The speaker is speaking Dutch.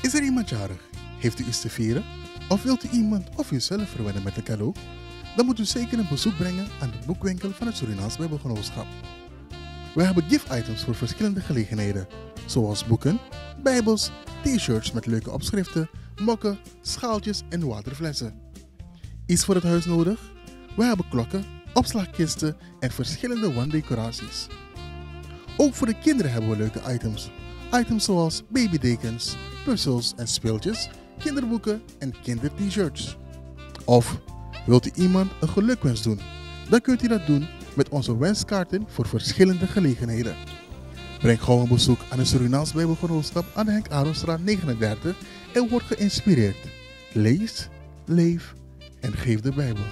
Is er iemand jarig? Heeft u iets te vieren? Of wilt u iemand of uzelf verwennen met een cadeau? Dan moet u zeker een bezoek brengen aan de boekwinkel van het Surinaams Bijbelgenootschap. We hebben gift-items voor verschillende gelegenheden, zoals boeken, bijbels, t-shirts met leuke opschriften, mokken, schaaltjes en waterflessen. Iets voor het huis nodig? We hebben klokken, opslagkisten en verschillende wanddecoraties. Ook voor de kinderen hebben we leuke items. Items zoals babydekens, puzzels en speeltjes, kinderboeken en kinder-t-shirts. Of wilt u iemand een gelukwens doen? Dan kunt u dat doen met onze wenskaarten voor verschillende gelegenheden. Breng gewoon een bezoek aan het Surinaams Bijbelgenootschap aan de Henk Aronstraat 39 en word geïnspireerd. Lees, leef en geef de Bijbel.